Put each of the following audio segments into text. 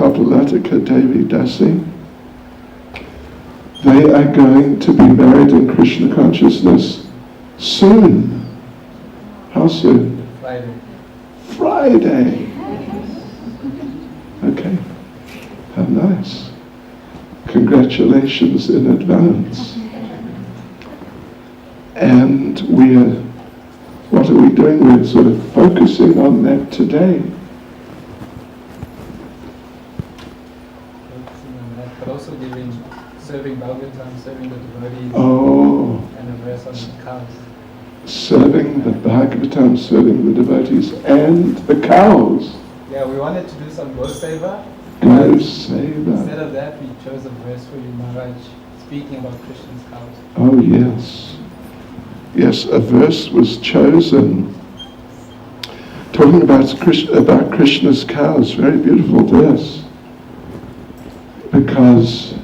Kalpalatika Devi Dasi. They are going to be married in Krishna consciousness soon. How soon? Friday. Okay. How nice. Congratulations in advance. And what are we doing? We're sort of focusing on that today. But also serving Bhagavatam, serving the devotees, and a verse on the cows. Serving the Bhagavatam, serving the devotees, and the cows. Yeah, we wanted to do some Goseva. Instead of that, we chose a verse for you, Maharaj, speaking about Krishna's cows. Oh yes. Yes, a verse was chosen talking about Krishna's cows. Very beautiful verse. Because,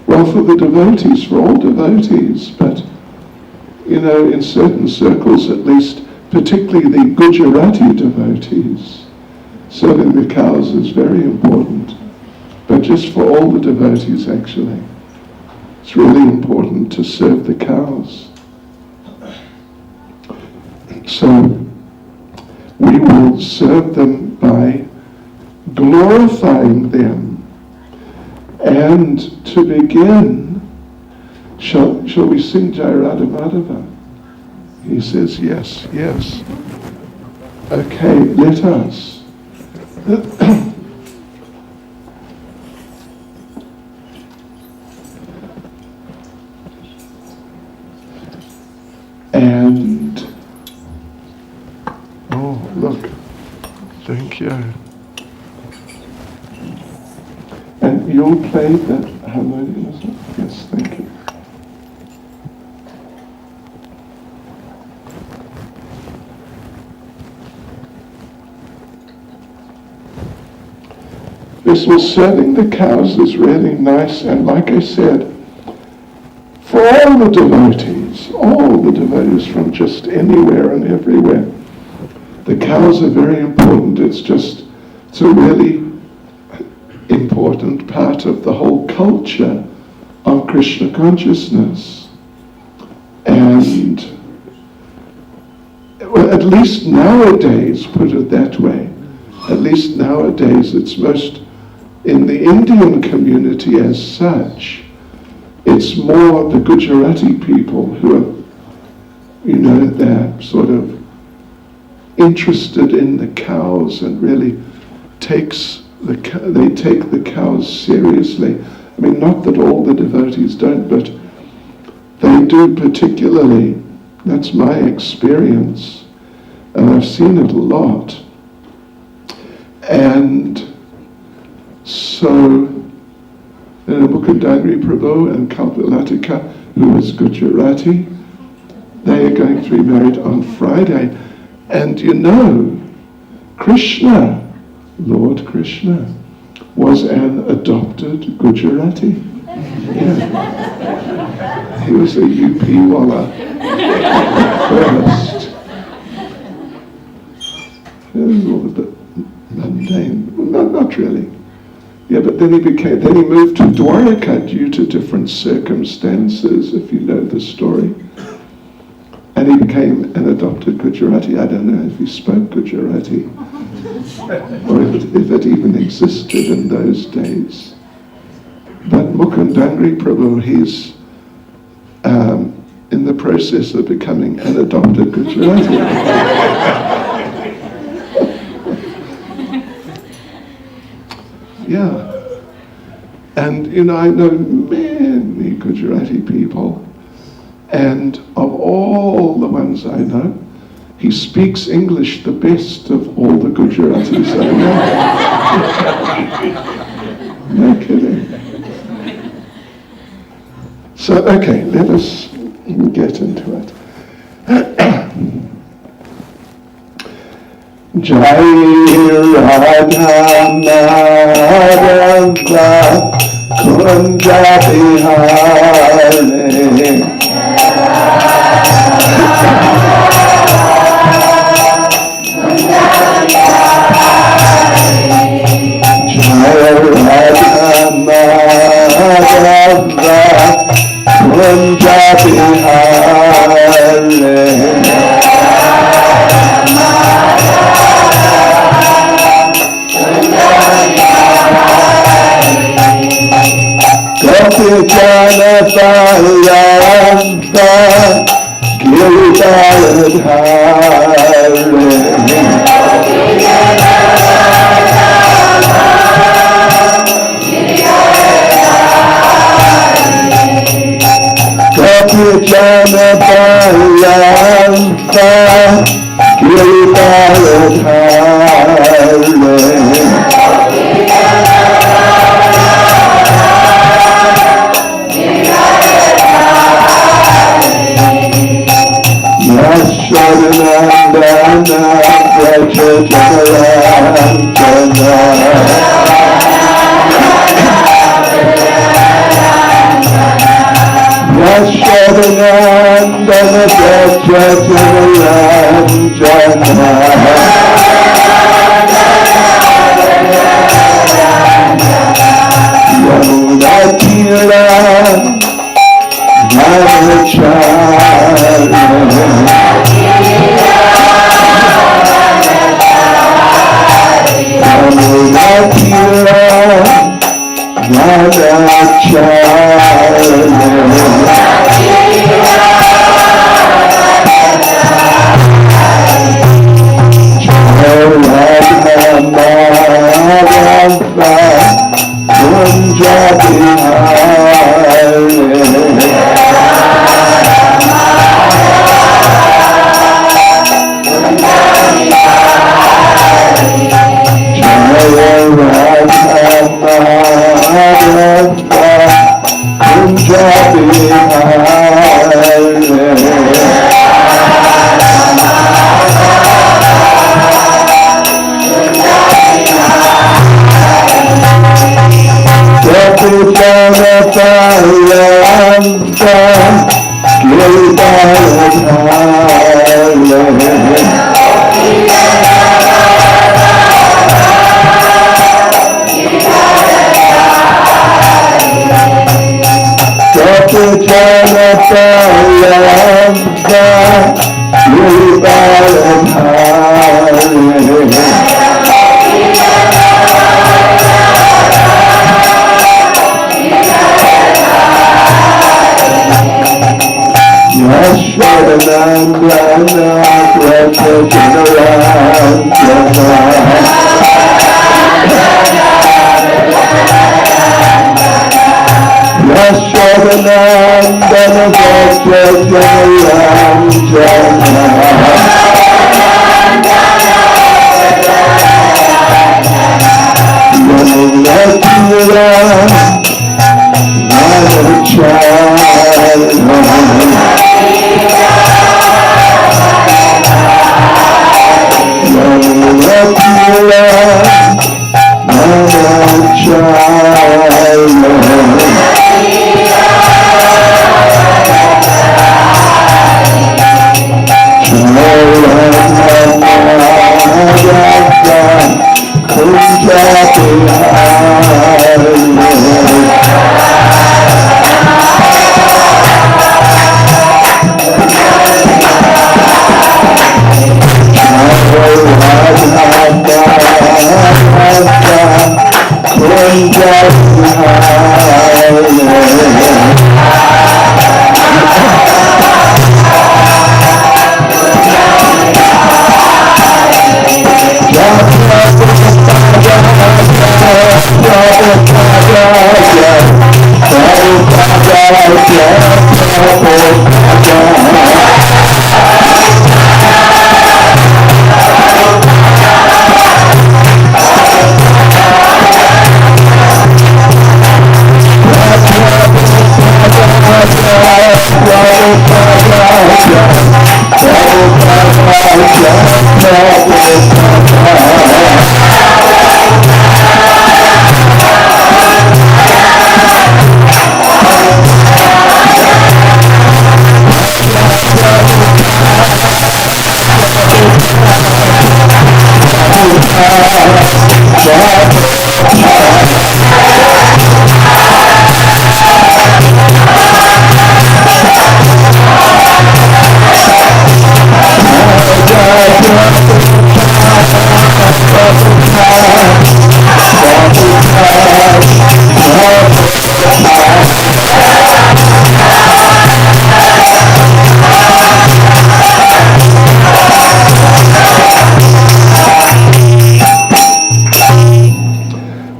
well, for the devotees, for all devotees, but, in certain circles at least, particularly the Gujarati devotees, serving the cows is very important. But just for all the devotees, actually, it's really important to serve the cows. So, we will serve them by glorifying them. And to begin, shall we sing Jai Radha Madhava? He says, yes, yes. Okay, let us. And, oh, look, thank you. And you'll play that harmonium as well? Yes, thank you. This was serving the cows is really nice, and like I said, for all the devotees from just anywhere and everywhere, the cows are very important. It's a really important part of the whole culture of Krishna consciousness. And, well, at least nowadays, put it that way, at least nowadays it's most, in the Indian community as such, it's more the Gujarati people who are, they're sort of interested in the cows and really they take the cows seriously. I mean, not that all the devotees don't, but they do particularly. That's my experience, and I've seen it a lot. And so, Mukundangri Prabhu and Kalpalatika, who is Gujarati, they are going to be married on Friday. And Krishna, Lord Krishna, was an adopted Gujarati. Yeah. He was a UP Walla first. It was all a bit mundane. Well, not really. Yeah, but then he moved to Dwarka due to different circumstances, if you know the story. And he became an adopted Gujarati. I don't know if he spoke Gujarati, or if it even existed in those days. But Mukundangri Prabhu, he's in the process of becoming an adopted Gujarati. Yeah. And, I know many Gujarati people, and of all the ones I know, he speaks English the best of all the Gujaratis I know. No kidding. So, okay, let us get into it. Jai Radha Madhava Kunja Bihare Jai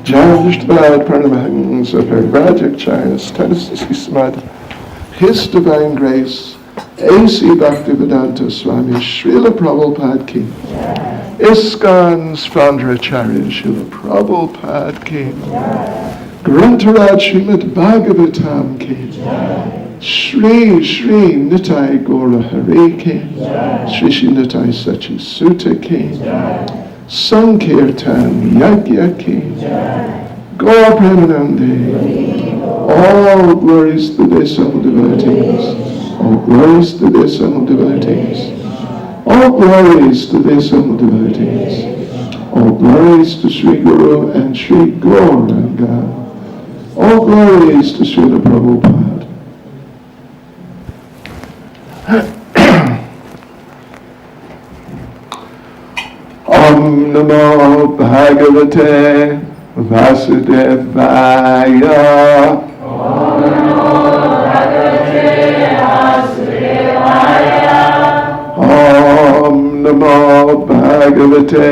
Jajashvad Pranamahang Saparvajak Status Ismad, His Divine Grace, A.C. Bhaktivedanta Swami Srila Prabhupada Ki, ISKCON's founder Acharya Srila Prabhupada Ki, Grantaraj Srimad Bhagavatam Ki, Shri Shri Nitai Gora Hare Ki, Shri Shri Nitai Sachi Sutta Ki, Sankirtan Yagya Ki, Gaur Premanande, all glories to their soul devotees, all glories to their soul devotees, all glories to their soul devotees, all glories to Sri Guru and Sri Gauranga, all glories to Srila Prabhupada. Om Namo Bhagavate Vasudevaya. Om Namo Bhagavate Vasudevaya. Om Namo Bhagavate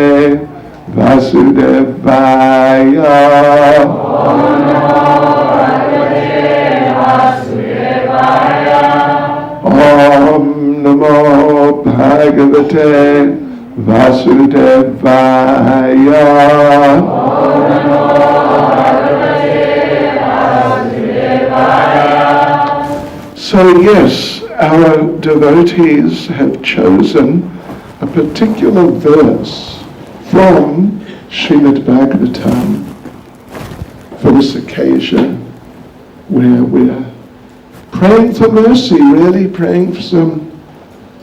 Vasudevaya. Om Namo Bhagavate Vasudevaya. Om Namo Bhagavate Vasudevaya. So yes, our devotees have chosen a particular verse from Srimad Bhagavatam for this occasion, where we're praying for mercy, really praying for some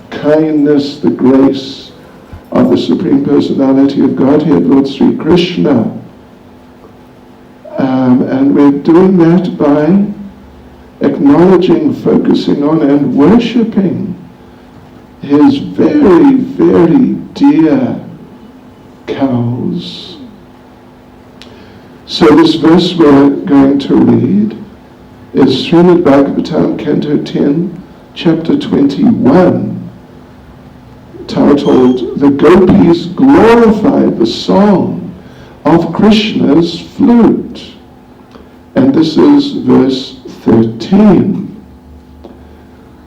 kindness, the grace of the Supreme Personality of Godhead, Lord Sri Krishna. And we're doing that by acknowledging, focusing on, and worshipping his very, very dear cows. So this verse we're going to read is Srimad Bhagavatam, Canto 10, Chapter 21, titled, The Gopis Glorified the Song of Krishna's Flute. And this is verse 13.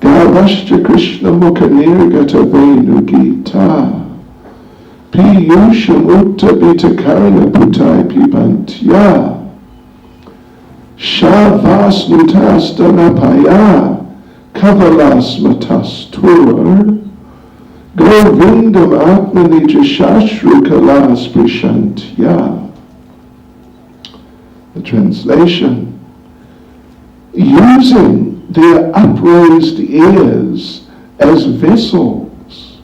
Gavascha Krishna Mukha Nirgata Venu Gita Piyusham Utta Bitakarana Putai Pibantya Shavas Nutastamapaya Kavalas Matastur Govindam Atmanija Shashru Kalas Prishantya. The translation: using their upraised ears as vessels,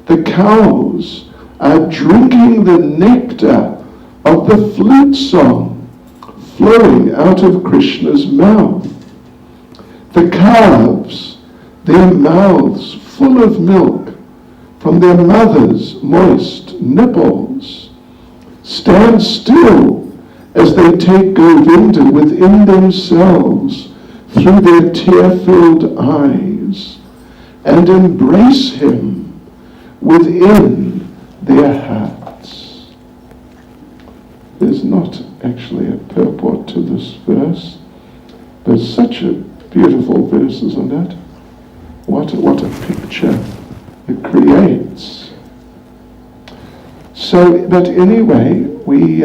the cows are drinking the nectar of the flute song flowing out of Krishna's mouth. The calves, their mouths full of milk from their mother's moist nipples, stand still as they take Govinda within themselves through their tear-filled eyes and embrace him within their hearts. There's not actually a purport to this verse, but such a beautiful verse, isn't it? What a picture it creates. So, but anyway, we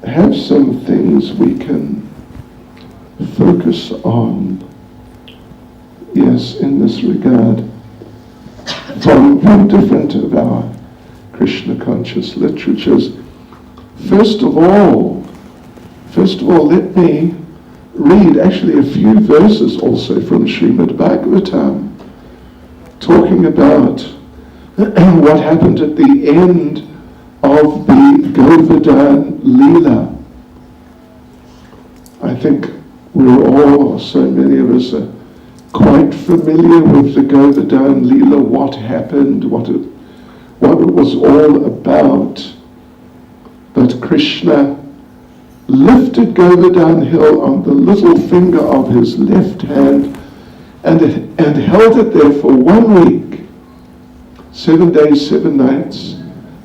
have some things we can focus on, yes, in this regard, from different of our Krishna conscious literatures. First of all, let me read actually a few verses also from Srimad Bhagavatam, talking about what happened at the end of the Govardhan Leela. I think we're all, so many of us are quite familiar with the Govardhan Leela, what happened, what it was all about. But Krishna lifted Govardhan Hill on the little finger of his left hand and held it there for 1 week, 7 days, 7 nights,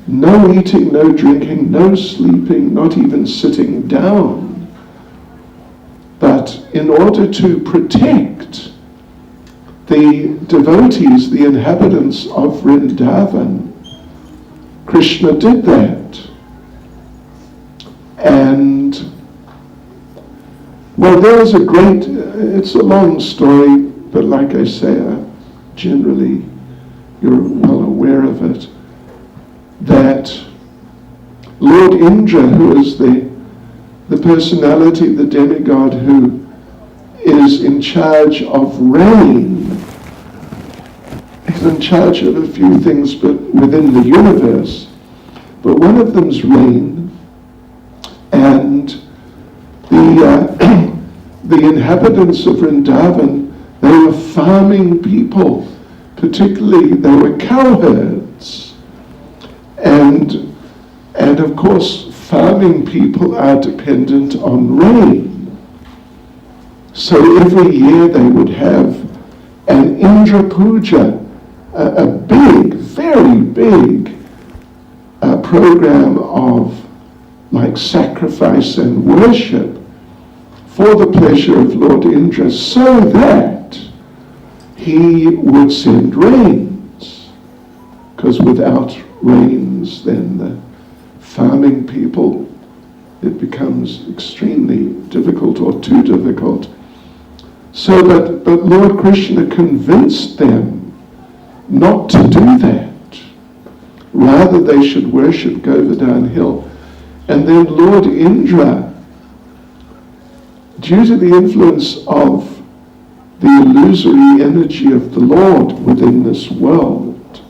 no eating, no drinking, no sleeping, not even sitting down. But in order to protect the devotees, the inhabitants of Vrindavan, Krishna did that. And, well, there's a great, it's a long story, but like I say, generally you're well aware of it, that Lord Indra, who is the personality, the demigod who is in charge of rain, he's in charge of a few things but within the universe, but one of them's rain, and the inhabitants of Vrindavan, they were farming people, particularly they were cowherds, and of course farming people are dependent on rain. So every year they would have an Indra Puja, a big, very big program of like sacrifice and worship for the pleasure of Lord Indra, so that he would send rains. Because without rains, then the farming people, it becomes extremely difficult or too difficult. So, but Lord Krishna convinced them not to do that. Rather, they should worship Govardhan Hill. And then Lord Indra, due to the influence of the illusory energy of the Lord within this world,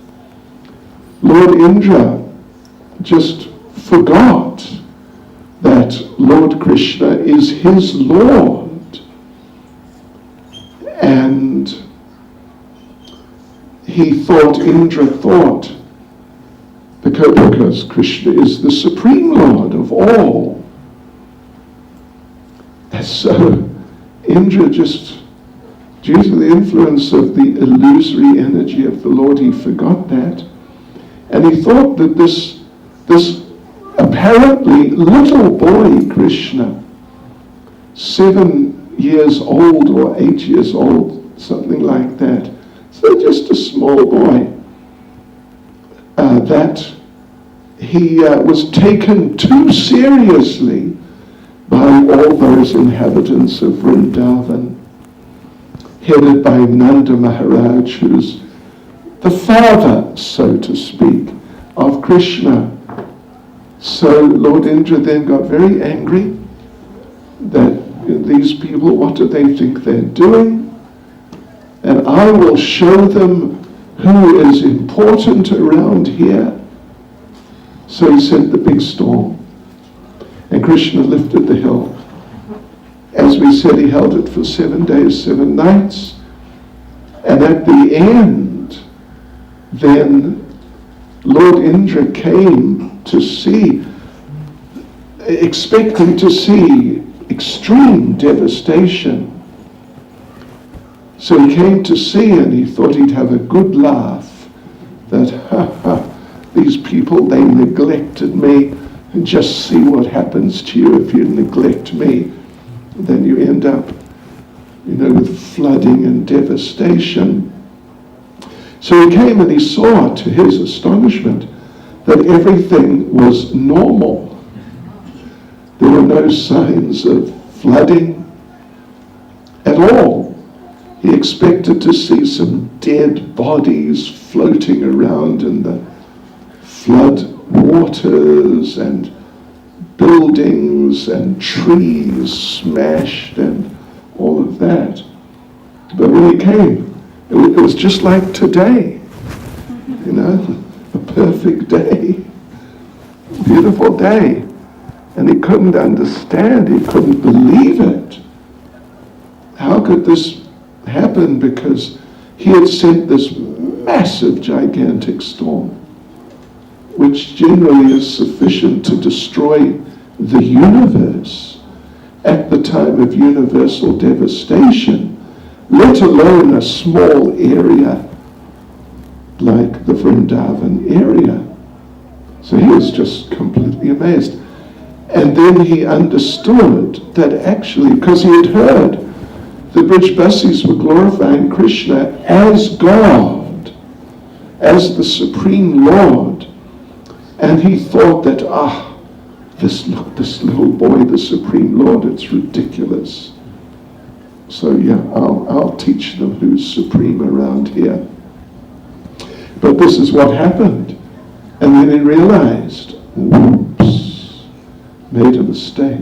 Lord Indra just forgot that Lord Krishna is his Lord. And Indra thought, because Krishna is the supreme Lord of all. And so Indra just, due to the influence of the illusory energy of the Lord, he forgot that. And he thought that this apparently little boy, Krishna, 7 years old or 8 years old, something like that, so just a small boy, that he was taken too seriously by all those inhabitants of Vrindavan, headed by Nanda Maharaj, who's the father, so to speak, of Krishna. So Lord Indra then got very angry that these people, what do they think they're doing? And I will show them who is important around here. So he sent the big storm. And Krishna lifted the hill. As we said, he held it for 7 days, 7 nights. And at the end, then Lord Indra came to see, expecting to see extreme devastation. So he came to see, and he thought he'd have a good laugh, that these people, they neglected me, and just see what happens to you if you neglect me. Then you end up, with flooding and devastation. So he came and he saw, to his astonishment, that everything was normal. There were no signs of flooding at all. He expected to see some dead bodies floating around in the flood waters, and buildings and trees smashed and all of that. But when he came, it was just like today, a perfect day, beautiful day. And he couldn't understand, he couldn't believe it. How could this happen? Because he had sent this massive, gigantic storm, which generally is sufficient to destroy the universe at the time of universal devastation, let alone a small area like the Vrindavan area. So he was just completely amazed. And then he understood that actually, because he had heard the Brijbasis were glorifying Krishna as God, as the Supreme Lord. And he thought that, this little boy, the Supreme Lord, it's ridiculous. So yeah, I'll teach them who's supreme around here. But this is what happened. And then he realized, whoops, made a mistake.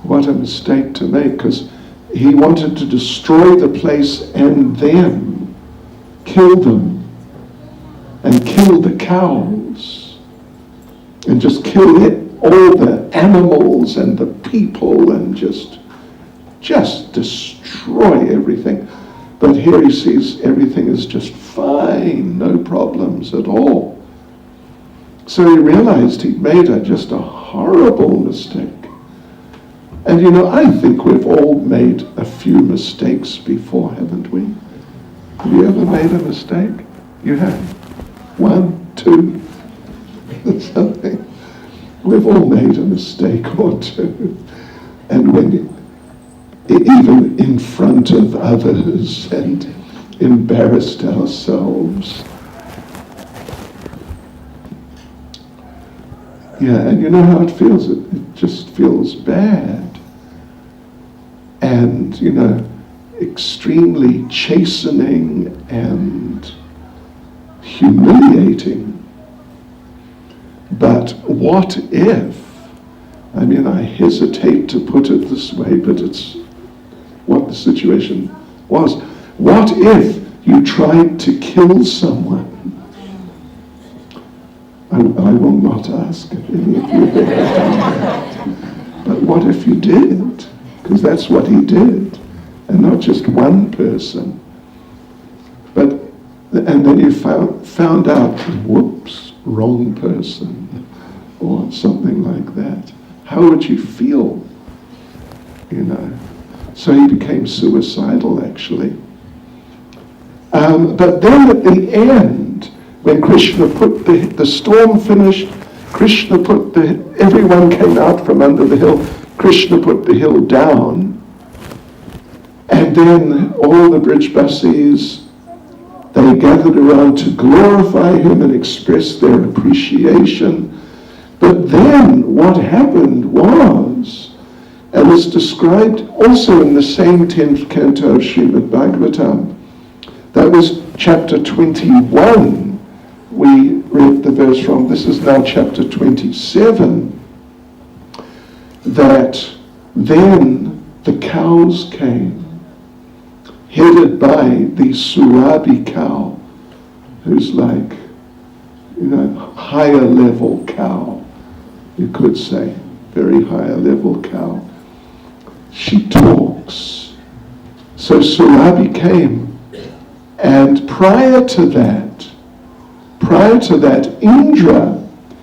What a mistake to make, because he wanted to destroy the place and then kill them and kill the cows and just kill all the animals and the people and just destroy everything. But here he sees everything is just fine, no problems at all. So he realized he'd made just a horrible mistake. And I think we've all made a few mistakes before, haven't we? Have you ever made a mistake? You have? 1, 2, something. We've all made a mistake or two. And even in front of others, and embarrassed ourselves. Yeah, and you know how it feels? It just feels bad. And, extremely chastening and humiliating. But what if, I hesitate to put it this way, but it's what the situation was. What if you tried to kill someone? I will not ask if any of you have done that. But what if you did? Because that's what he did. And not just one person. And then you found out, whoops, wrong person. Or something like that. How would you feel? So he became suicidal, actually. But then at the end, when Krishna put the storm finished, everyone came out from under the hill. Krishna put the hill down, and then all the Brijbasis, they gathered around to glorify him and express their appreciation. But then what happened was, and it's described also in the same 10th canto of Srimad Bhagavatam, that was chapter 21, we read the verse from. This is now chapter 27, that then the cows came, headed by the Surabi cow, who's like, higher level cow, you could say, very higher level cow. She talks. So Surabi came, and prior to that, Indra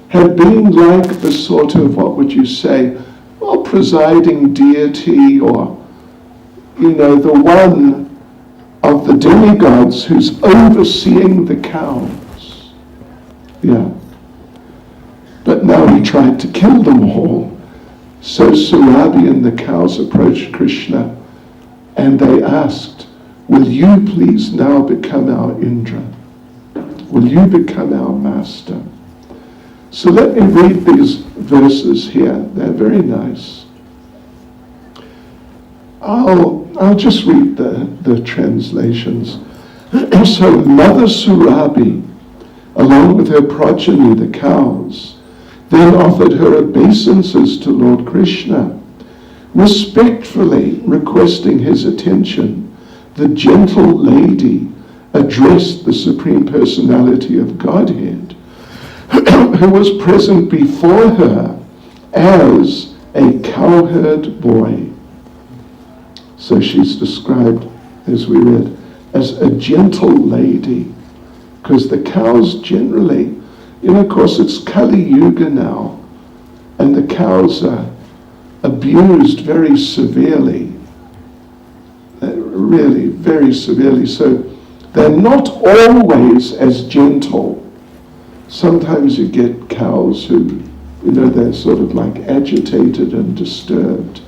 had been like the sort of, what would you say, presiding deity, or, the one of the demigods who's overseeing the cows. Yeah. But now he tried to kill them all. So Surabi and the cows approached Krishna, and they asked, will you please now become our Indra? Will you become our master? So let me read these verses here. They're very nice. I'll just read the translations. So Mother Surabi, along with her progeny, the cows, then offered her obeisances to Lord Krishna, respectfully requesting his attention. The gentle lady addressed the Supreme Personality of Godhead, who was present before her as a cowherd boy. So she's described, as we read, as a gentle lady, because the cows generally, of course it's Kali Yuga now, and the cows are abused very severely, really very severely. So they're not always as gentle sometimes you get cows who, they're sort of like agitated and disturbed.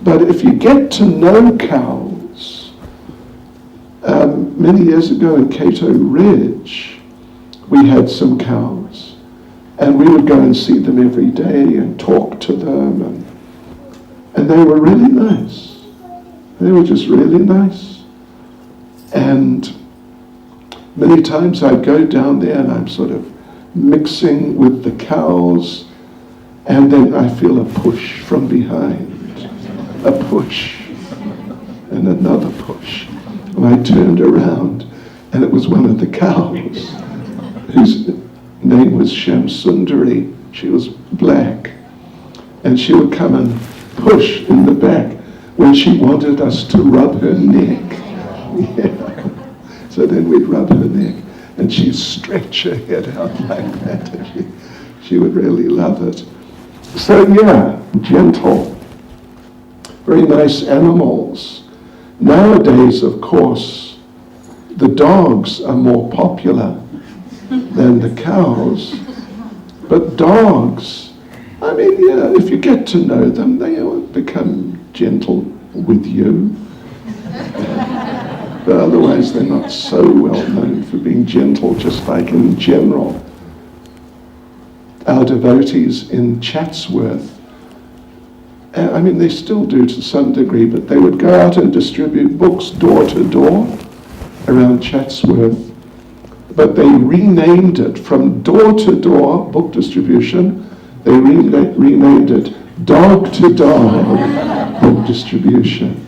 But if you get to know cows, many years ago in Cato Ridge, we had some cows, and we would go and see them every day and talk to them, and they were really nice. They were just really nice. And many times I'd go down there and I'm sort of mixing with the cows, and then I feel a push from behind, a push, and another push. And I turned around, and it was one of the cows, whose name was Shamsundari. She was black, and she would come and push in the back when she wanted us to rub her neck. Yeah. So then we'd rub her neck, and she'd stretch her head out like that, and she would really love it. So yeah, gentle, very nice animals. Nowadays, of course, the dogs are more popular than the cows. But dogs, I mean, yeah, if you get to know them, they will become gentle with you. But otherwise, they're not so well known for being gentle, just like in general. Our devotees in Chatsworth, I mean, they still do to some degree, but they would go out and distribute books door to door around Chatsworth. But they renamed it from door to door book distribution, they renamed it dog to dog book distribution.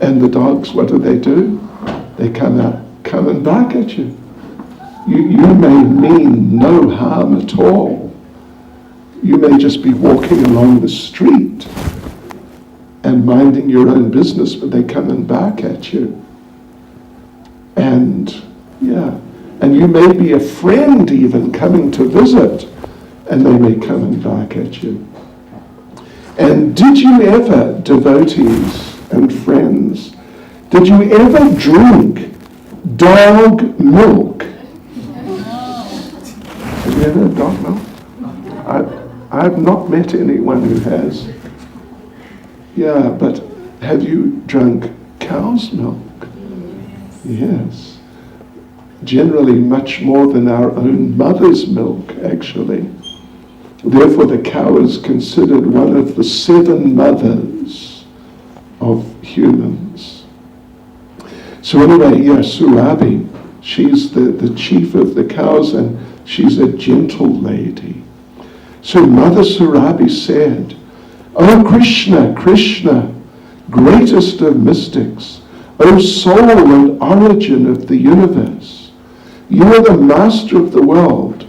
And the dogs, what do? They come and bark at you. You may mean no harm at all. You may just be walking along the street and minding your own business, but they come and bark at you. And yeah, and you may be a friend even coming to visit, and they may come and bark at you. And did you ever, devotees and friends, did you ever drink dog milk? Have you ever had dog milk? I've not met anyone who has. Yeah, but have you drunk cow's milk? Yes. Generally much more than our own mother's milk, actually. Therefore, the cow is considered one of the 7 mothers of humans. So anyway, yeah, Surabi, she's the chief of the cows, and she's a gentle lady. So Mother Surabi said, "O Krishna, Krishna, greatest of mystics, O soul and origin of the universe, you are the master of the world,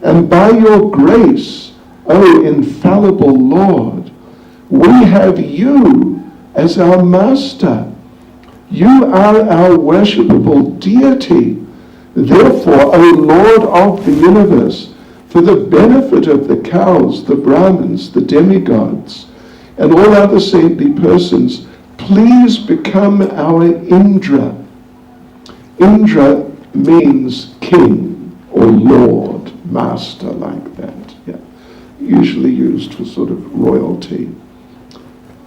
and by your grace, O infallible Lord, we have you as our master. You are our worshipable deity. Therefore, O Lord of the universe, for the benefit of the cows, the Brahmins, the demigods, and all other saintly persons, please become our Indra." Indra means king or lord, master, like that. Yeah. Usually used for sort of royalty.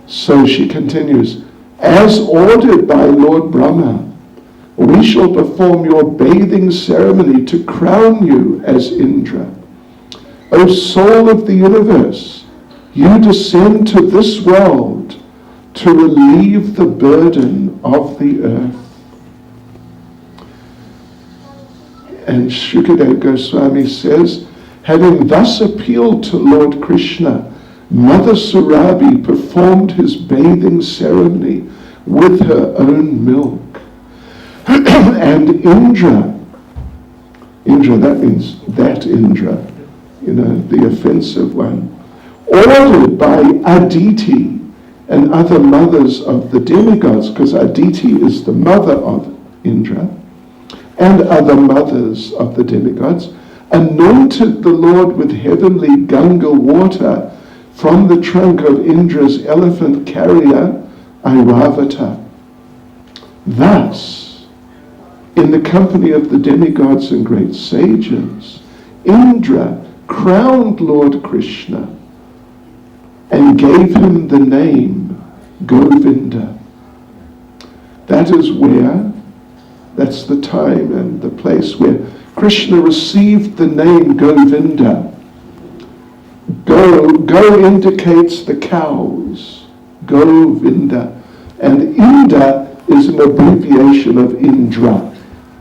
So she continues, "As ordered by Lord Brahma, we shall perform your bathing ceremony to crown you as Indra. O soul of the universe, you descend to this world to relieve the burden of the earth." And Shukadeva Goswami says, having thus appealed to Lord Krishna, Mother Surabi performed his bathing ceremony with her own milk. And Indra, that means that Indra, the offensive one, ordered by Aditi and other mothers of the demigods, because Aditi is the mother of Indra, and other mothers of the demigods, anointed the Lord with heavenly Ganga water from the trunk of Indra's elephant carrier, Airavata. Thus, in the company of the demigods and great sages, Indra crowned Lord Krishna and gave him the name Govinda. That's the time and the place where Krishna received the name Govinda. Go indicates the cows, Govinda. And Inda is an abbreviation of Indra.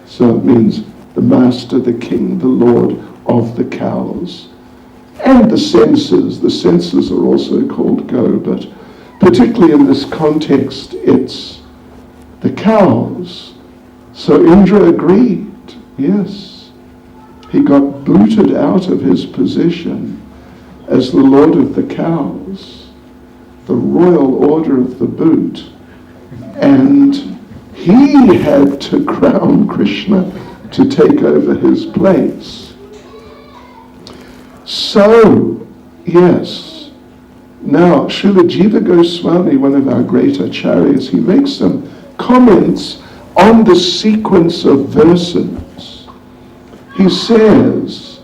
So it means the master, the king, the lord of the cows. And the senses. The senses are also called go, but particularly in this context, it's the cows. So Indra agreed, yes. He got booted out of his position as the lord of the cows, the royal order of the boot, and he had to crown Krishna to take over his place. So, yes, now Srila Jiva Goswami, one of our great acharyas, he makes some comments on the sequence of verses. He says,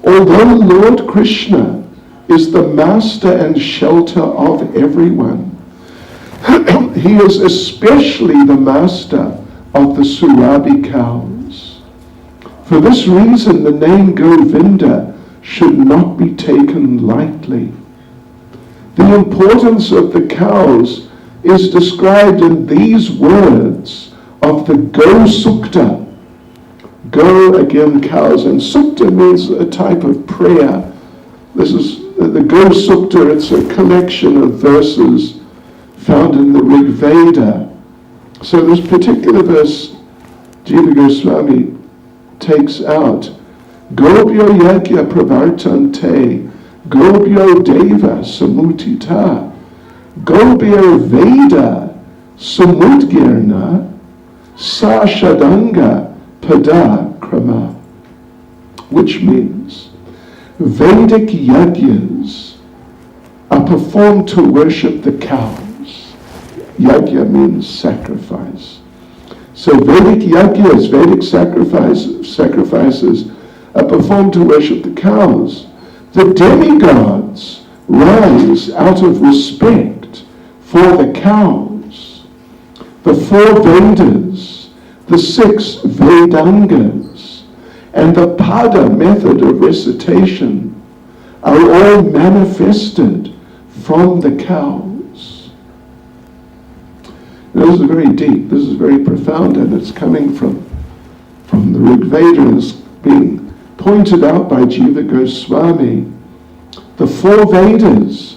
although Lord Krishna is the master and shelter of everyone, he is especially the master of the Surabhi cows. For this reason, the name Govinda should not be taken lightly. The importance of the cows is described in these words of the Go Sukta. Go, again, cows, and Sukta means a type of prayer. This is the Go Sukta. It's a collection of verses found in the Rig Veda. So this particular verse, Jiva Goswami takes out, Gobyo yagya pravartante, Gobyo deva samutita, Gobyo veda samudgirna, sa shadanga pada krama, which means Vedic yagyas are performed to worship the cows. Yagya means sacrifice. So Vedic yagyas, Vedic sacrifices are performed to worship the cows. The demigods rise out of respect for the cows. The 4 Vedas, the 6 Vedangas, and the Pada method of recitation are all manifested from the cows. Now, this is very deep, this is very profound, and it's coming from the Rig Veda, and it's being pointed out by Jiva Goswami. The 4 Vedas,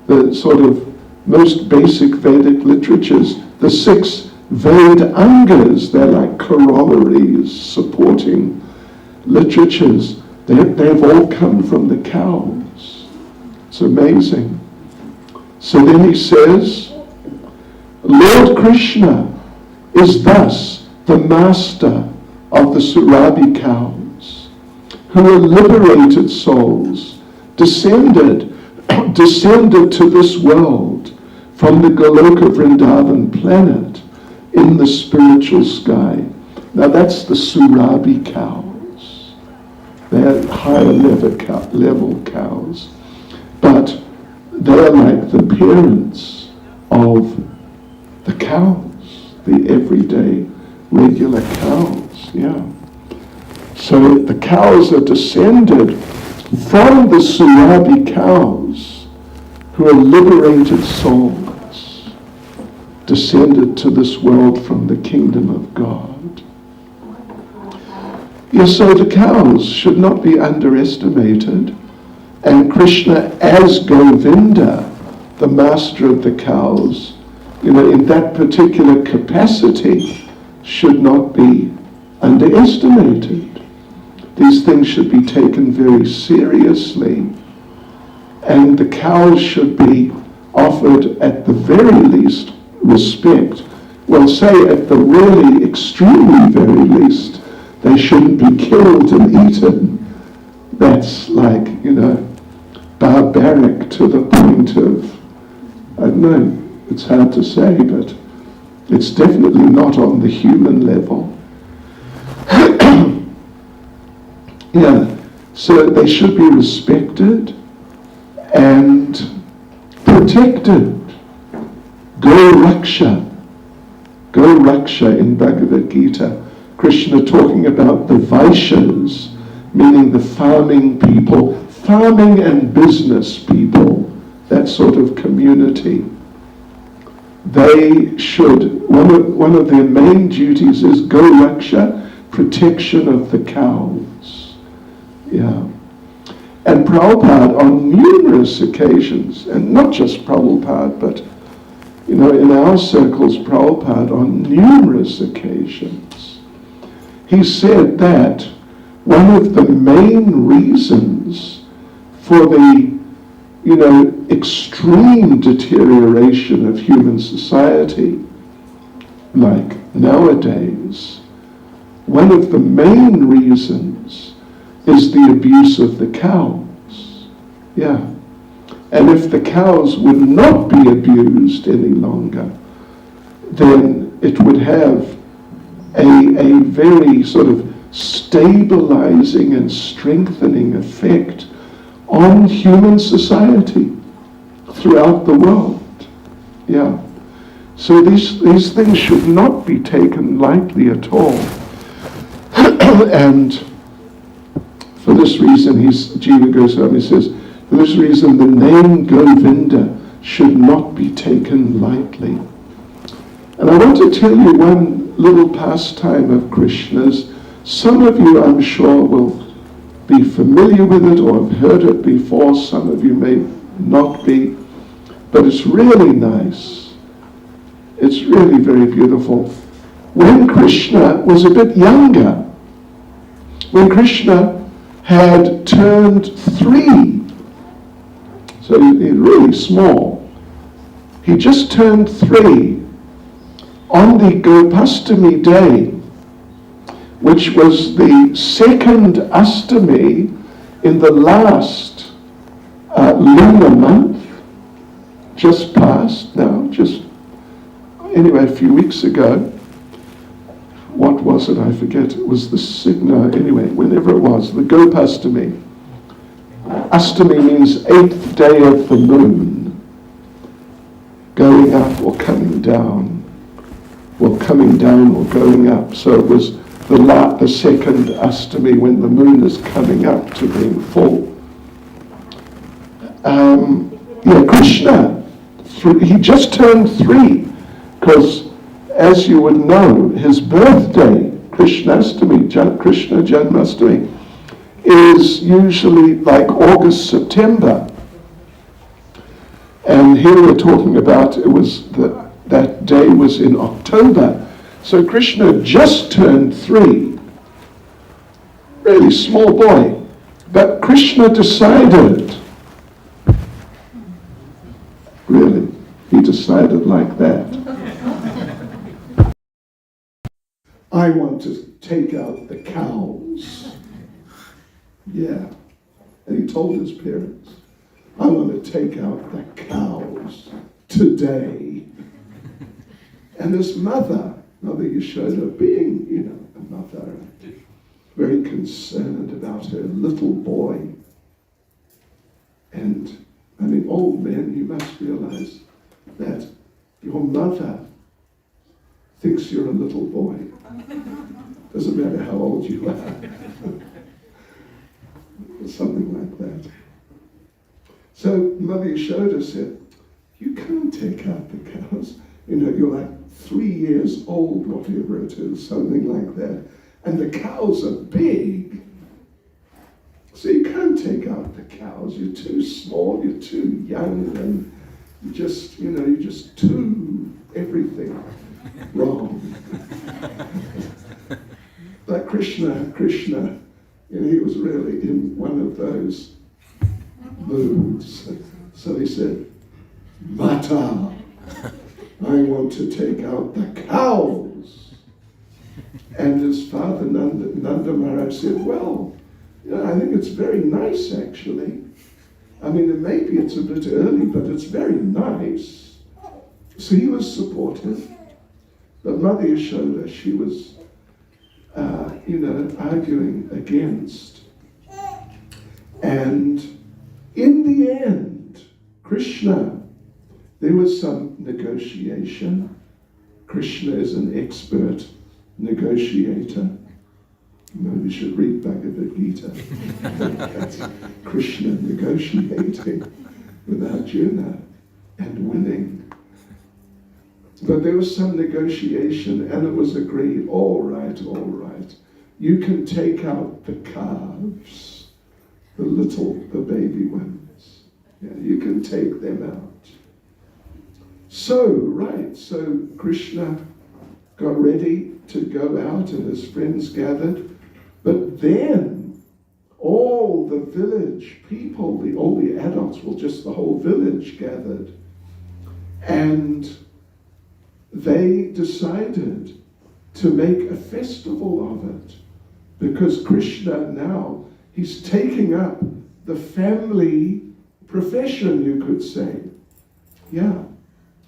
the sort of most basic Vedic literatures, the 6 Vedangas, they're like corollaries supporting literatures. They've all come from the cows. It's amazing. So then he says, Lord Krishna is thus the master of the Surabhi cows, who are liberated souls, descended to this world from the Goloka Vrindavan planet in the spiritual sky. Now that's the Surabhi cows. They're higher level cows. But they're like the parents of the cows, the everyday, regular cows, yeah. So the cows are descended from the Surabhi cows, who are liberated souls, descended to this world from the kingdom of God. Yes, so the cows should not be underestimated, and Krishna as Govinda, the master of the cows, in that particular capacity, should not be underestimated. These things should be taken very seriously, and the cows should be offered at the very least respect. Well, say at the really extremely very least, they shouldn't be killed and eaten. That's like, barbaric to the point of, I don't know, it's hard to say, but it's definitely not on the human level. Yeah, so they should be respected and protected. Go Raksha. Go Raksha in Bhagavad Gita. Krishna talking about the Vaishyas, meaning the farming people, farming and business people, that sort of community. They should, one of their main duties is Go Raksha, protection of the cows. Yeah. And Prabhupada on numerous occasions, and not just Prabhupada, but in our circles, Prabhupada on numerous occasions, he said that one of the main reasons for the extreme deterioration of human society, like nowadays, one of the main reasons is the abuse of the cows. Yeah. And if the cows would not be abused any longer, then it would have a very sort of stabilizing and strengthening effect on human society throughout the world. Yeah. So these things should not be taken lightly at all. And for this reason, Jiva Goswami says, for this reason the name Govinda should not be taken lightly. And I want to tell you one little pastime of Krishna's. Some of you, I'm sure, will be familiar with it or have heard it before. Some of you may not be. But it's really nice. It's really very beautiful. When Krishna was a bit younger, when Krishna had turned 3, so he's really small, he just turned 3 on the Gopastami day, which was the second Astami in the last lunar month, just passed now, anyway, a few weeks ago. What was it? I forget. It was the Signa, anyway, whenever it was, the Gopastami. Astami means 8th day of the moon, going up or coming down, or coming down or going up. So it was the second Astami when the moon is coming up to being full. Krishna, he just turned 3, because as you would know, his birthday, Krishnastami, Krishna Janmastami, is usually like August, September. And here we're talking about that day was in October. So Krishna just turned 3. Really small boy. But Krishna decided, really, he decided like that. I want to take out the cows. Yeah. And he told his parents, I want to take out the cows today. And his Mother Yashoda, being, a mother, very concerned about her little boy. And, old men, you must realize that your mother thinks you're a little boy. Doesn't matter how old you are. Something like that. So Mother Yashoda said, you can't take out the cows. You're like 3 years old, whatever it is, something like that. And the cows are big. So you can't take out the cows. You're too small, you're too young, and you just do everything wrong. But Krishna, he was really in one of those moods. So he said, Mata, I want to take out the cows. And his father, Nanda Maharaj, said, well, I think it's very nice, actually. Maybe it's a bit early, but it's very nice. So he was supportive. But Mother Yashoda, she was arguing against. And in the end, Krishna, there was some negotiation. Krishna is an expert negotiator. Maybe we should read Bhagavad Gita. That's Krishna negotiating with Arjuna and winning. But there was some negotiation, and it was agreed, all right, you can take out the calves, the baby ones. Yeah, you can take them out. So Krishna got ready to go out, and his friends gathered. But then all the village people, all the adults, just the whole village gathered. And they decided to make a festival of it. Because Krishna now, he's taking up the family profession, you could say. Yeah,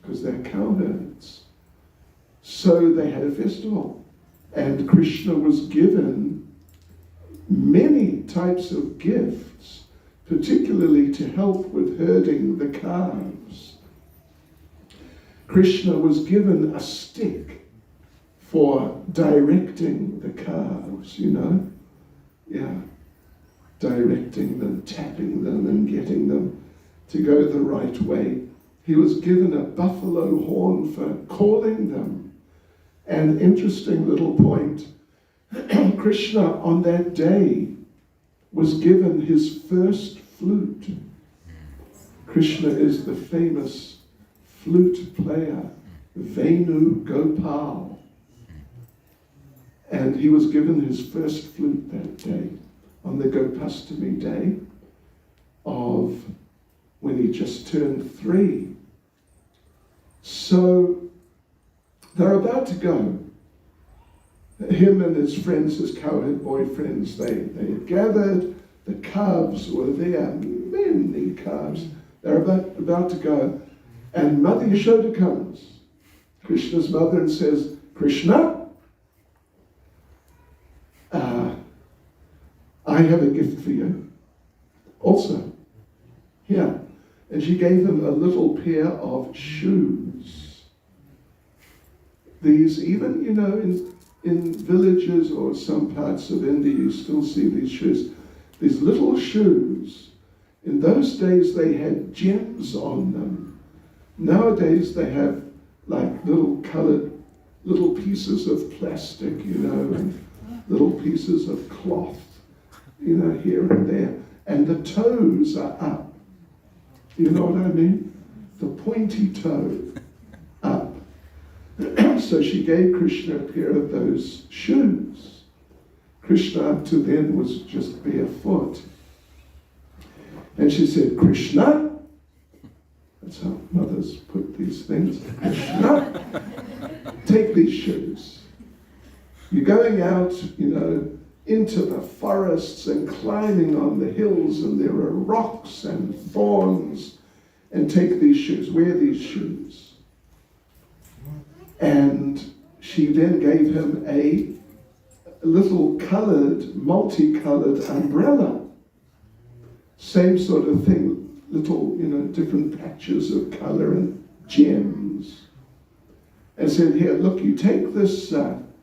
because they're cowherds. So they had a festival. And Krishna was given many types of gifts, particularly to help with herding the calves. Krishna was given a stick for directing the calves, Yeah, directing them, tapping them, and getting them to go the right way. He was given a buffalo horn for calling them. An interesting little point, Krishna on that day was given his first flute. Krishna is the famous flute player, Venu Gopal. And he was given his first flute that day, on the Gopastami day of when he just turned 3. So they're about to go. Him and his friends, his cowherd boyfriends, they had gathered. The calves were there, many calves. They're about to go. And Mother Yashoda comes, Krishna's mother, and says, Krishna, I have a gift for you. Also, here. And she gave him a little pair of shoes. These, even, in villages or some parts of India, you still see these shoes. These little shoes, in those days they had gems on them. Nowadays they have like little colored, little pieces of plastic, and little pieces of cloth, here and there. And the toes are up. You know what I mean? The pointy toe up. So she gave Krishna a pair of those shoes. Krishna up to then was just barefoot. And she said, Krishna, that's how mothers put these things, Krishna, take these shoes. You're going out, into the forests and climbing on the hills, and there are rocks and thorns, and take these shoes, wear these shoes. And she then gave him a little multicolored umbrella. Same sort of thing, little, different patches of color and gems. And said, here, look, you take this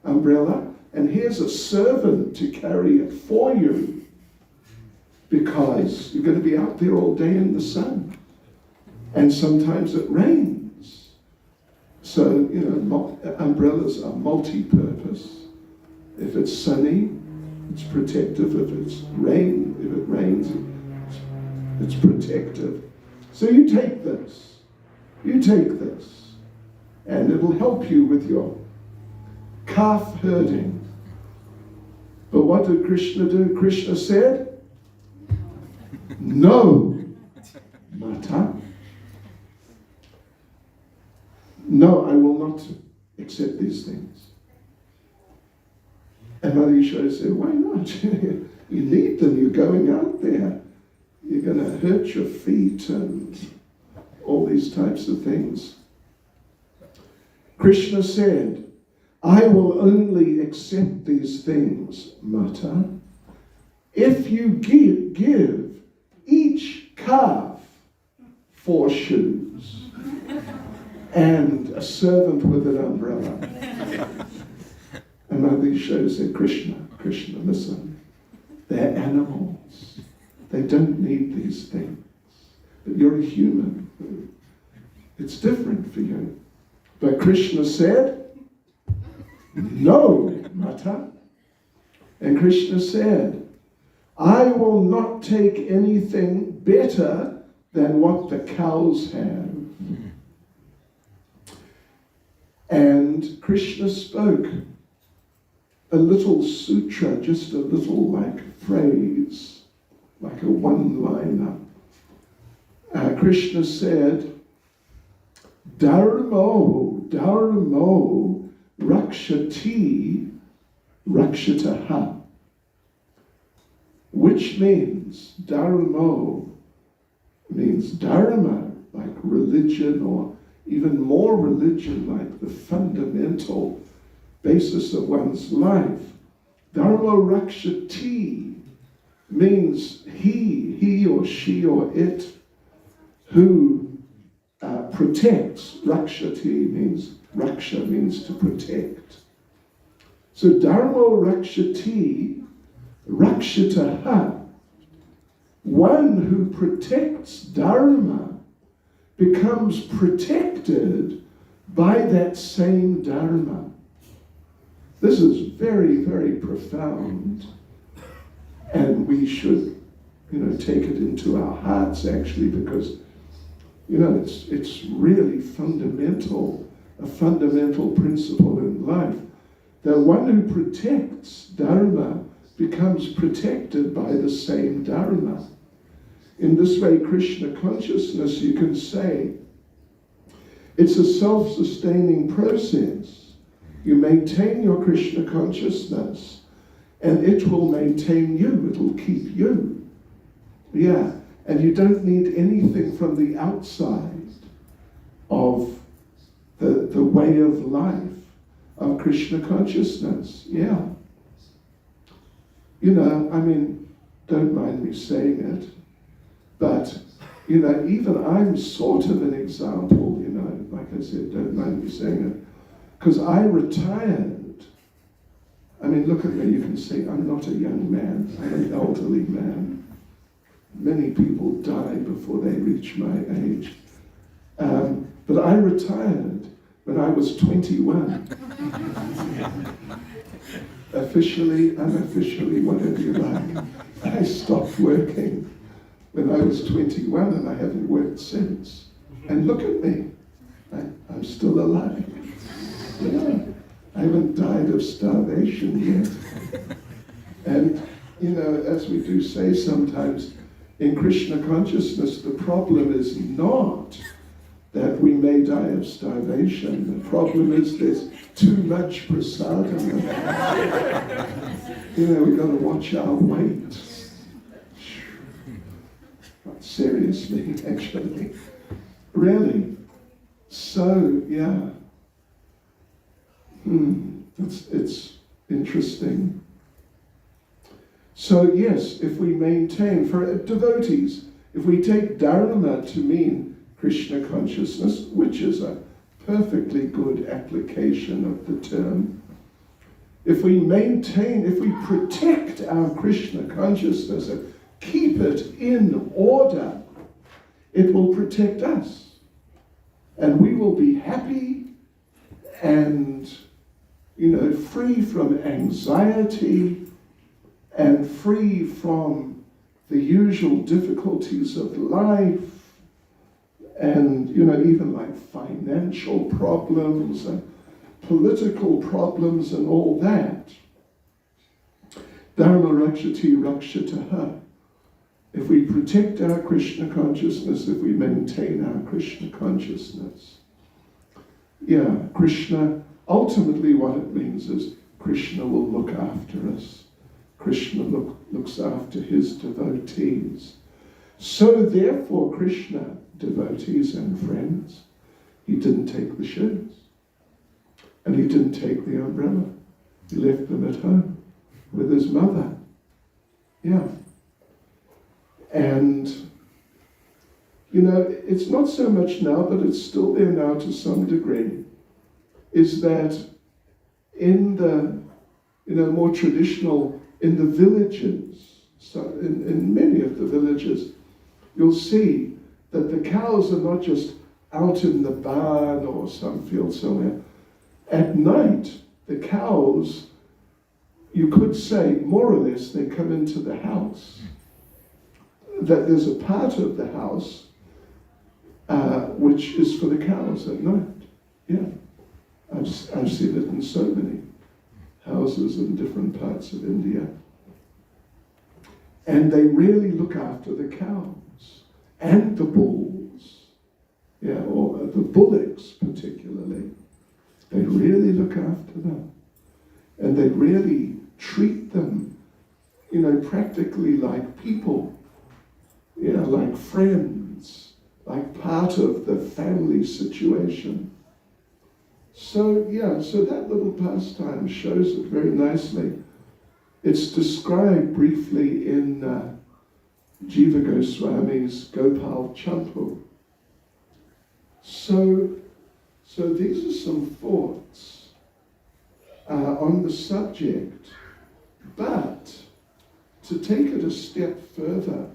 umbrella, and here's a servant to carry it for you, because you're going to be out there all day in the sun. And sometimes it rains. So, umbrellas are multi-purpose. If it's sunny, it's protective. If it rains, it's protective. So you take this, and it'll help you with your calf herding. But what did Krishna do? Krishna said, no, Mata. No, I will not accept these things. And Mother Yashoda said, why not? You need them. You're going out there. You're going to hurt your feet and all these types of things. Krishna said, I will only accept these things, Mata, if you give each calf 4 shoes and a servant with an umbrella. And one of these shows said, Krishna, listen, they're animals. They don't need these things. But you're a human. It's different for you. But Krishna said, no, Mata. And Krishna said, I will not take anything better than what the cows have. And Krishna spoke a little sutra, just a little phrase, like a one-liner. Krishna said, Dharmo rakshati rakshataha, which means Dharmo means dharma, like religion, or even more religion, like the fundamental basis of one's life. Dharma rakshati means he or she or it who protects. Rakshati means, raksha means to protect. So dharma rakshati rakshataha, one who protects dharma becomes protected by that same dharma. This is very, very profound, and we should, take it into our hearts actually, because, it's really fundamental, a fundamental principle in life. The one who protects dharma becomes protected by the same dharma. In this way, Krishna consciousness, you can say, it's a self-sustaining process. You maintain your Krishna consciousness, and it will maintain you. It will keep you. Yeah, and you don't need anything from the outside of the way of life of Krishna consciousness. Yeah. Don't mind me saying it, but, even I'm sort of an example, like I said, don't mind me saying it, because I retired. Look at me, you can see I'm not a young man, I'm an elderly man. Many people die before they reach my age. But I retired when I was 21. Officially, unofficially, whatever you like. I stopped working when I was 21, and I haven't worked since. And look at me, I'm still alive. Yeah, I haven't died of starvation yet. And, as we do say sometimes, in Krishna consciousness, the problem is not that we may die of starvation. The problem is there's too much prasadam. We've got to watch our weight. Seriously, actually. Really. So, yeah. It's interesting. So, yes, if we maintain, for devotees, if we take dharma to mean Krishna consciousness, which is a perfectly good application of the term, if we protect our Krishna consciousness and keep it in order, it will protect us. And we will be happy and, free from anxiety and free from the usual difficulties of life and, even like financial problems and political problems and all that. Dharma rakshati rakshataha. If we protect our Krishna consciousness, if we maintain our Krishna consciousness. Yeah, Krishna, ultimately what it means is Krishna will look after us. Krishna looks after his devotees. So therefore, Krishna, devotees and friends, he didn't take the shoes. And he didn't take the umbrella. He left them at home with his mother. Yeah. And, you know, it's not so much now, but it's still there now to some degree, is that in the, you know, more traditional, in the villages, so in many of the villages, you'll see that the cows are not just out in the barn or some field somewhere. At night, the cows, you could say, more or less, they come into the house. That there's a part of the house which is for the cows at night. Yeah, I've seen it in so many houses in different parts of India. And they really look after the cows and the bulls, yeah, or the bullocks particularly. They really look after them. And they really treat them, you know, practically like people, you know, like friends, like part of the family situation. So, yeah, so that little pastime shows it very nicely. It's described briefly in Jiva Goswami's Gopal Champu. So these are some thoughts on the subject, but to take it a step further,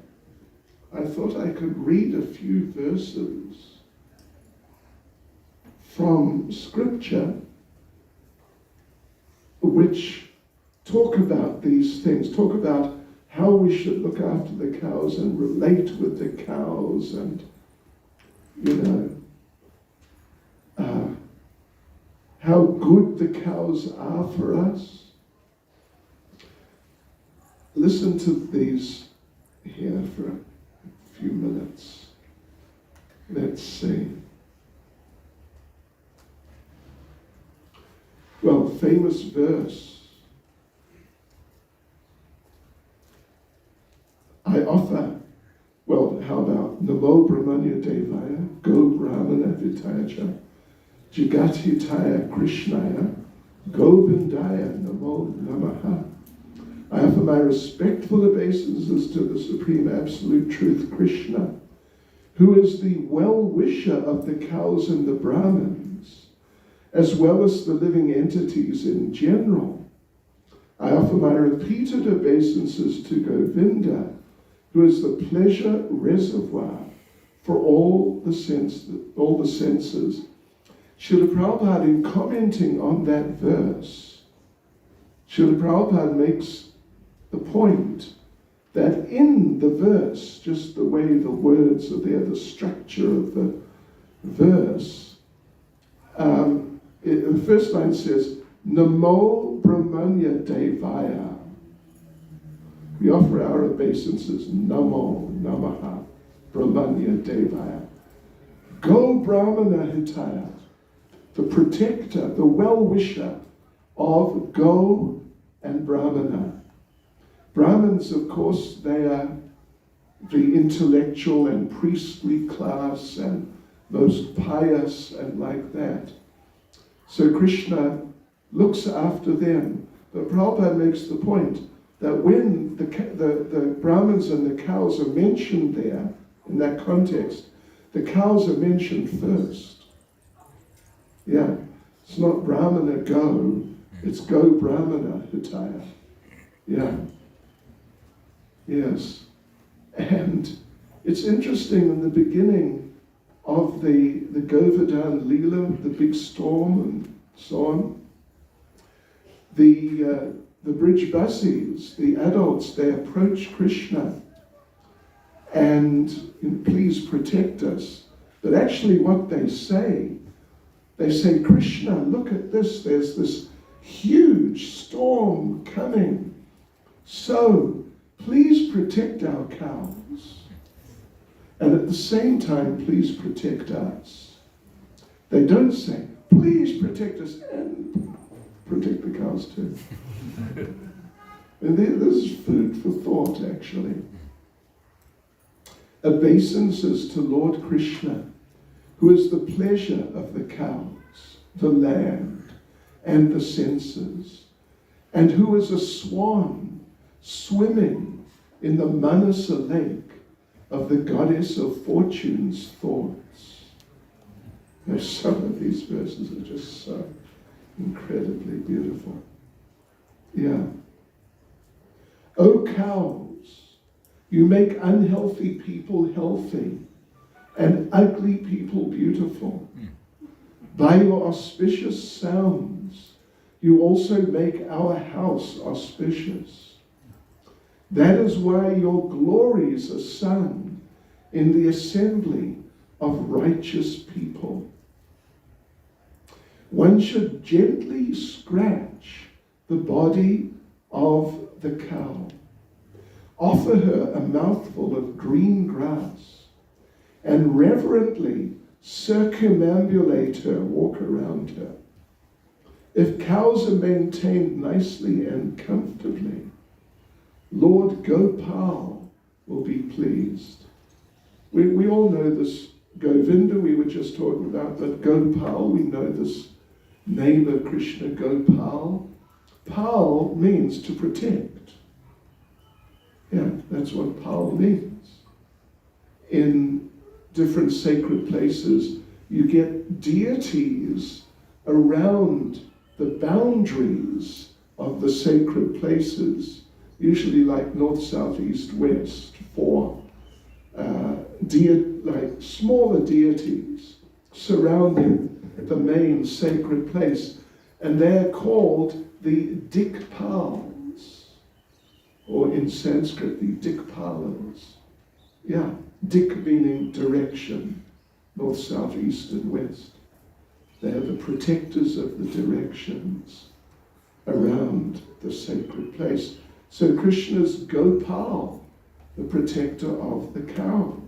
I thought I could read a few verses from scripture which talk about these things, talk about how we should look after the cows and relate with the cows and, you know, how good the cows are for us. Listen to these here for a few minutes. Let's see. Well, famous verse. I offer, well, how about Namo Brahmanya Devaya, Go Brahmana Vitayacha, Jagatitaya Krishnaya, Govindaya Namo Namaha. I offer my respectful obeisances to the Supreme Absolute Truth, Krishna, who is the well-wisher of the cows and the Brahmins, as well as the living entities in general. I offer my repeated obeisances to Govinda, who is the pleasure reservoir for all the senses. Srila Prabhupada, in commenting on that verse, Srila Prabhupada makes the point that in the verse, just the way the words are there, the structure of the verse, the first line says, Namo Brahmanya Devaya. We offer our obeisances, Namo Namaha Brahmanya Devaya. Go Brahmana Hitaya, the protector, the well-wisher of Go and Brahmana. Brahmins, of course, they are the intellectual and priestly class and most pious and like that. So Krishna looks after them. But Prabhupada makes the point that when the Brahmins and the cows are mentioned there, in that context, the cows are mentioned first. Yeah, it's not Brahmana go, it's go Brahmana Hitaya. Yeah. Yes. And it's interesting in the beginning of the Govardhan Leela, the big storm and so on, the Brijbasis, the adults, they approach Krishna and please protect us. But actually what they say, Krishna, look at this, there's this huge storm coming. So please protect our cows. And at the same time, please protect us. They don't say, please protect us and protect the cows too. And this is food for thought, actually. Obeisances to Lord Krishna, who is the pleasure of the cows, the land, and the senses, and who is a swan swimming in the Manasa lake of the goddess of fortune's thoughts. Now, some of these verses are just so incredibly beautiful. Yeah. O cows, you make unhealthy people healthy and ugly people beautiful. By your auspicious sounds, you also make our house auspicious. That is why your glories are sung in the assembly of righteous people. One should gently scratch the body of the cow, offer her a mouthful of green grass, and reverently circumambulate her, walk around her. If cows are maintained nicely and comfortably, Lord Gopal will be pleased. We all know this Govinda we were just talking about, but Gopal, we know this name of Krishna, Gopal. Pal means to protect. Yeah, that's what Pal means. In different sacred places, you get deities around the boundaries of the sacred places, usually like north, south, east, west, for like smaller deities surrounding the main sacred place. And they're called the Dikpals, or in Sanskrit, the Dikpalas. Yeah, Dik meaning direction, north, south, east, and west. They are the protectors of the directions around the sacred place. So Krishna's Gopal, the protector of the cows.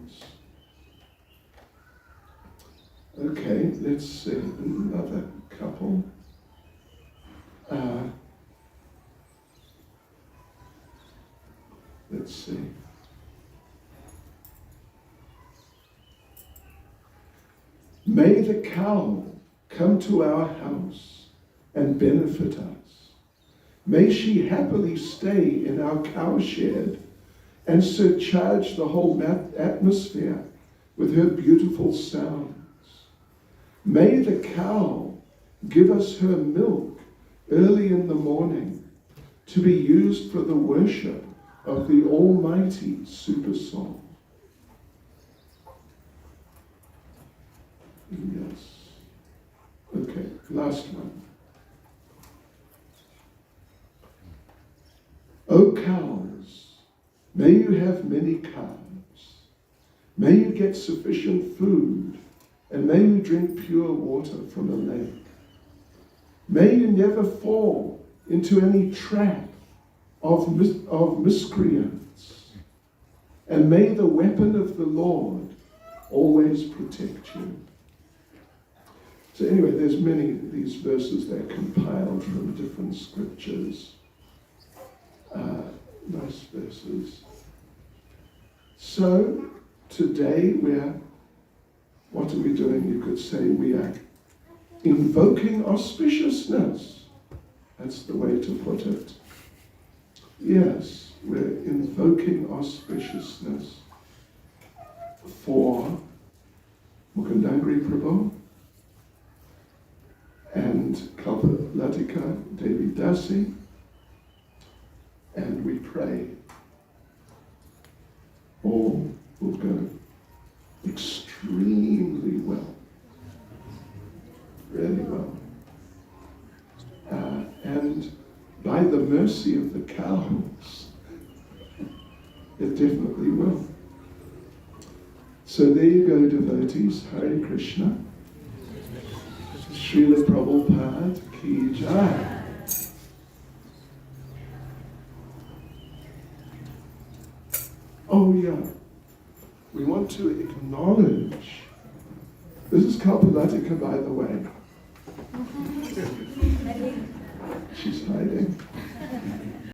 Okay, let's see, another couple. Let's see. May the cow come to our house and benefit us. May she happily stay in our cowshed and surcharge the whole atmosphere with her beautiful sounds. May the cow give us her milk early in the morning to be used for the worship of the Almighty Super Soul. Yes. Okay, last one. O cows, may you have many calves. May you get sufficient food, and may you drink pure water from a lake. May you never fall into any trap of miscreants, and may the weapon of the Lord always protect you. So anyway, there's many of these verses that are compiled from different scriptures. Nice verses. So today what are we doing? You could say we are invoking auspiciousness. That's the way to put it. Yes, we're invoking auspiciousness for Mukundangri Prabhu and Kalpalatika Devi Dasi, and we pray all will go extremely well, really well. And by the mercy of the cows, it definitely will. So there you go, devotees. Hare Krishna. Srila Prabhupada ki jai. Oh yeah, we want to acknowledge, this is Kalpalatika, by the way. She's hiding.